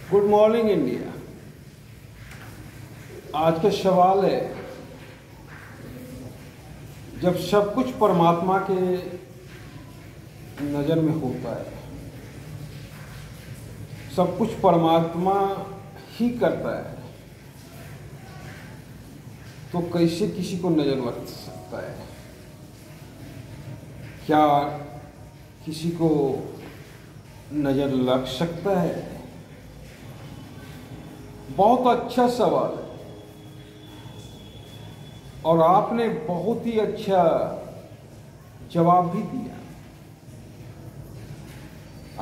Good morning India. आज का सवाल है, जब सब कुछ परमात्मा के नज़र में होता है, सब कुछ परमात्मा ही करता है, तो कैसे किसी को नज़र लग सकता है? क्या किसी को नज़र लग सकता है? बहुत अच्छा सवाल है और आपने बहुत ही अच्छा जवाब भी दिया।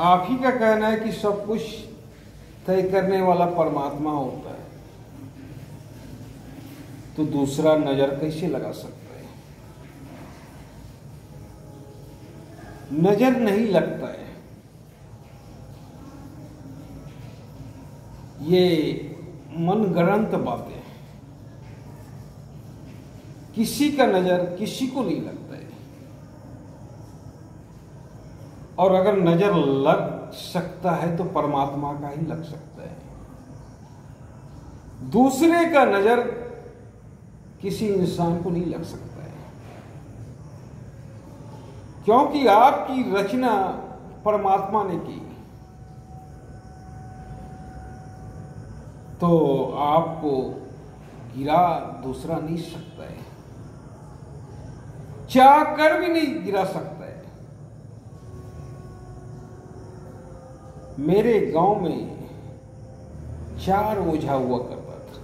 आप ही का कहना है कि सब कुछ तय करने वाला परमात्मा होता है, तो दूसरा नजर कैसे लगा सकता है? नजर नहीं लगता है, ये मनगढ़ंत बातें हैं। किसी का नजर किसी को नहीं लगता है, और अगर नजर लग सकता है तो परमात्मा का ही लग सकता है। दूसरे का नजर किसी इंसान को नहीं लग सकता है, क्योंकि आपकी रचना परमात्मा ने की, तो आपको गिरा दूसरा नहीं सकता है, चाह कर भी नहीं गिरा सकता है। मेरे गांव में 4 ओझा हुआ करता था।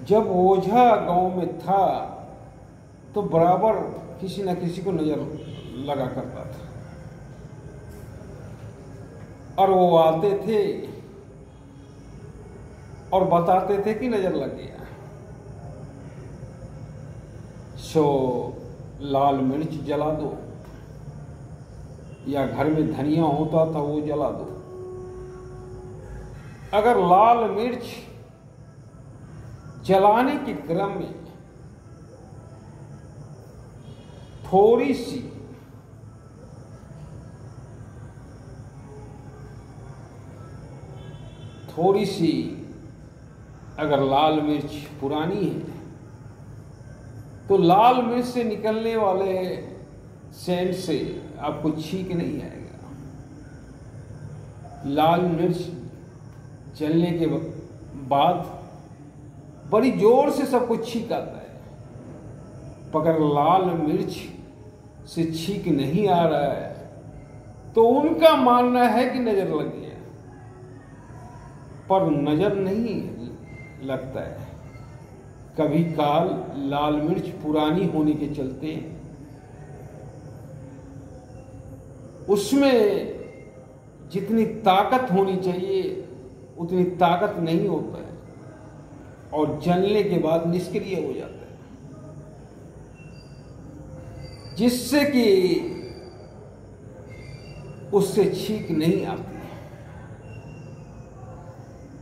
जब ओझा गांव में था तो बराबर किसी न किसी को नजर लगा करता था, और वो आते थे और बताते थे कि नजर लग गया। सो लाल मिर्च जला दो, या घर में धनिया होता था वो जला दो। अगर लाल मिर्च जलाने के क्रम में थोड़ी सी अगर लाल मिर्च पुरानी है, तो लाल मिर्च से निकलने वाले सेंट से आपको छींक नहीं आएगा। लाल मिर्च जलने के बाद बड़ी जोर से सबको छींक आता है, अगर लाल मिर्च से छींक नहीं आ रहा है तो उनका मानना है कि नजर लग गया, पर नजर नहीं लगता है। कभी काल लाल मिर्च पुरानी होने के चलते उसमें जितनी ताकत होनी चाहिए उतनी ताकत नहीं होता है, और जलने के बाद निष्क्रिय हो जाता है, जिससे कि उससे छींक नहीं आती।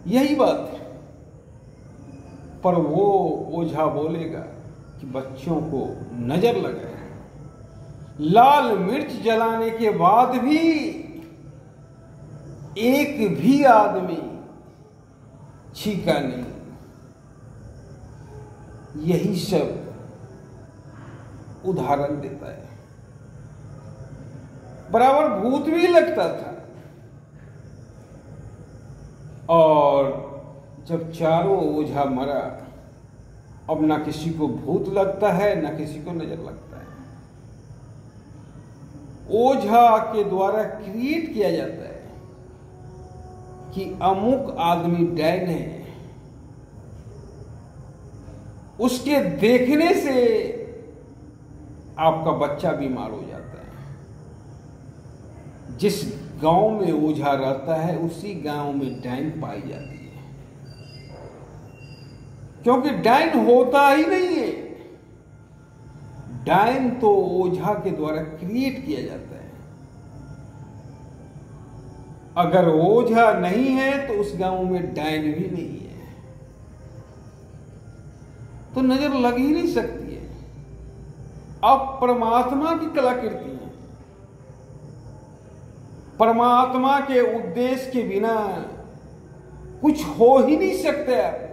यही बात है। पर वो ओझा बोलेगा कि बच्चों को नजर लगा है, लाल मिर्च जलाने के बाद भी एक भी आदमी छींका नहीं। यही सब उदाहरण देता है। बराबर भूत भी लगता था, और जब चारों ओझा मरा, अब ना किसी को भूत लगता है ना किसी को नजर लगता है। ओझा के द्वारा क्रिएट किया जाता है कि अमुक आदमी डैन है, उसके देखने से आपका बच्चा बीमार हो जाता है। जिस गांव में ओझा रहता है उसी गांव में डायन पाई जाती है, क्योंकि डायन होता ही नहीं है। डायन तो ओझा के द्वारा क्रिएट किया जाता है। अगर ओझा नहीं है तो उस गांव में डायन भी नहीं है, तो नजर लग ही नहीं सकती है। अब परमात्मा की कलाकृति है, परमात्मा के उद्देश्य के बिना कुछ हो ही नहीं सकता आपको।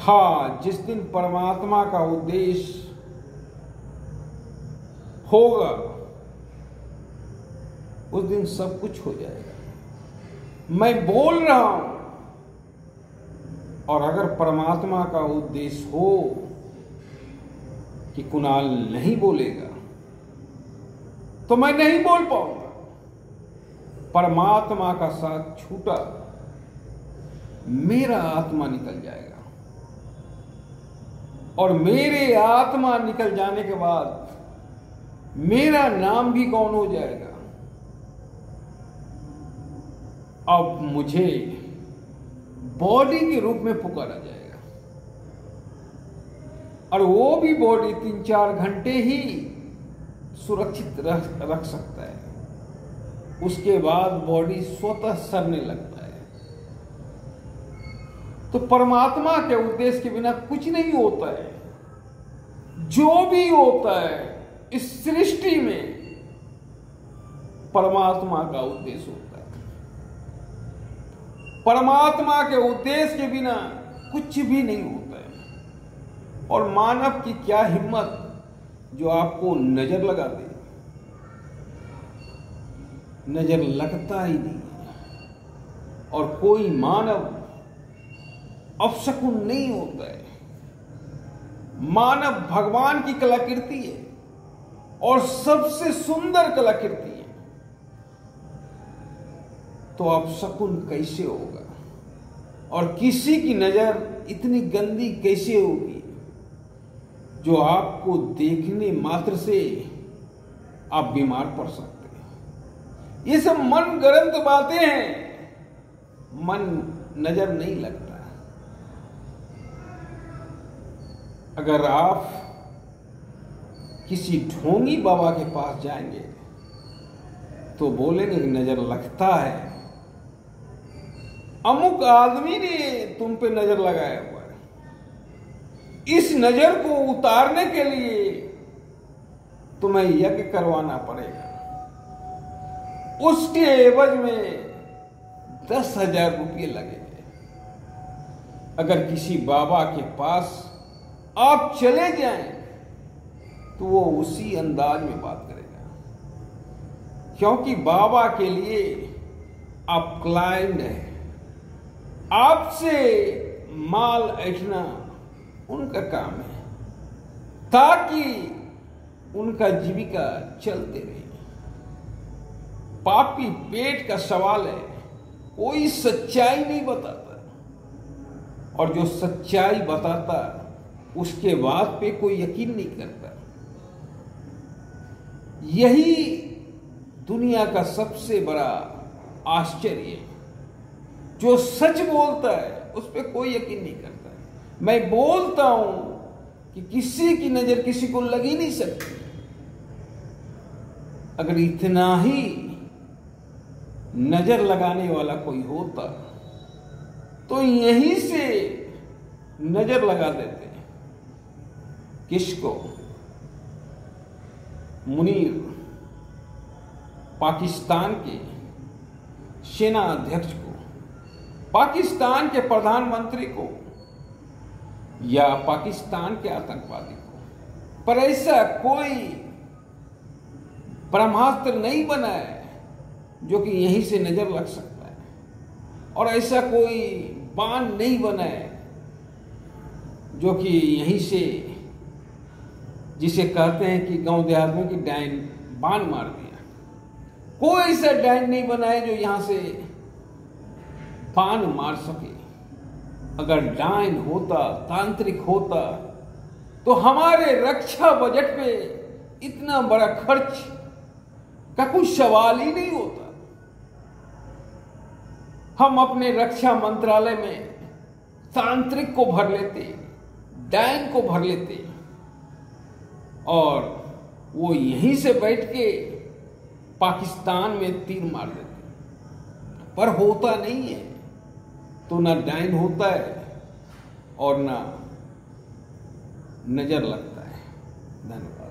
हाँ, जिस दिन परमात्मा का उद्देश्य होगा उस दिन सब कुछ हो जाएगा। मैं बोल रहा हूं, और अगर परमात्मा का उद्देश्य हो कि कुणाल नहीं बोलेगा तो मैं नहीं बोल पाऊंगा। परमात्मा का साथ छूटा, मेरा आत्मा निकल जाएगा, और मेरे आत्मा निकल जाने के बाद मेरा नाम भी कौन हो जाएगा। अब मुझे बॉडी के रूप में पुकारा जाएगा, और वो भी बॉडी 3-4 घंटे ही सुरक्षित रख सकता है। उसके बाद बॉडी स्वतः सड़ने लगता है। तो परमात्मा के उद्देश्य के बिना कुछ नहीं होता है। जो भी होता है इस सृष्टि में परमात्मा का उद्देश्य होता है। परमात्मा के उद्देश्य के बिना कुछ भी नहीं होता है। और मानव की क्या हिम्मत जो आपको नजर लगा दे। नजर लगता ही नहीं है। और कोई मानव अपशकुन नहीं होता है। मानव भगवान की कलाकृति है और सबसे सुंदर कलाकृति है। तो अपशकुन कैसे होगा, और किसी की नजर इतनी गंदी कैसे होगी जो आपको देखने मात्र से आप बीमार पड़ सकते हैं। ये सब मन गढ़ंत बातें हैं। मन नजर नहीं लगता। अगर आप किसी ढोंगी बाबा के पास जाएंगे तो बोलेंगे कि नजर लगता है, अमुक आदमी ने तुम पे नजर लगाया हुआ है। इस नजर को उतारने के लिए तुम्हें यज्ञ करवाना पड़ेगा। उसके एवज में 10,000 रुपये लगेंगे। अगर किसी बाबा के पास आप चले जाएं तो वो उसी अंदाज में बात करेगा, क्योंकि बाबा के लिए आप क्लाइंट हैं। आपसे माल ऐंठना उनका काम है, ताकि उनका जीविका चलते रहे। पापी पेट का सवाल है, कोई सच्चाई नहीं बताता, और जो सच्चाई बताता उसके बाद पे कोई यकीन नहीं करता। यही दुनिया का सबसे बड़ा आश्चर्य है। जो सच बोलता है उस पर कोई यकीन नहीं करता। मैं बोलता हूं कि किसी की नजर किसी को लग ही नहीं सकती। अगर इतना ही नजर लगाने वाला कोई होता तो यहीं से नजर लगा देते। किसको? मुनीर, पाकिस्तान के सेना अध्यक्ष को, पाकिस्तान के प्रधानमंत्री को, या पाकिस्तान के आतंकवादी को। पर ऐसा कोई ब्रह्मास्त्र नहीं बना है जो कि यहीं से नजर लग सकता है, और ऐसा कोई बाण नहीं बना है जो कि यहीं से, जिसे कहते हैं कि गांव देहात में कि डायन बाण मार दिया। कोई ऐसा डायन नहीं बना है जो यहां से बाण मार सके। अगर डायन होता, तांत्रिक होता, तो हमारे रक्षा बजट पे इतना बड़ा खर्च का कोई सवाल ही नहीं होता। हम अपने रक्षा मंत्रालय में तांत्रिक को भर लेते, डायन को भर लेते, और वो यहीं से बैठ के पाकिस्तान में तीर मार देते। पर होता नहीं है। तो ना डायन होता है और ना नजर लगता है। धन्यवाद।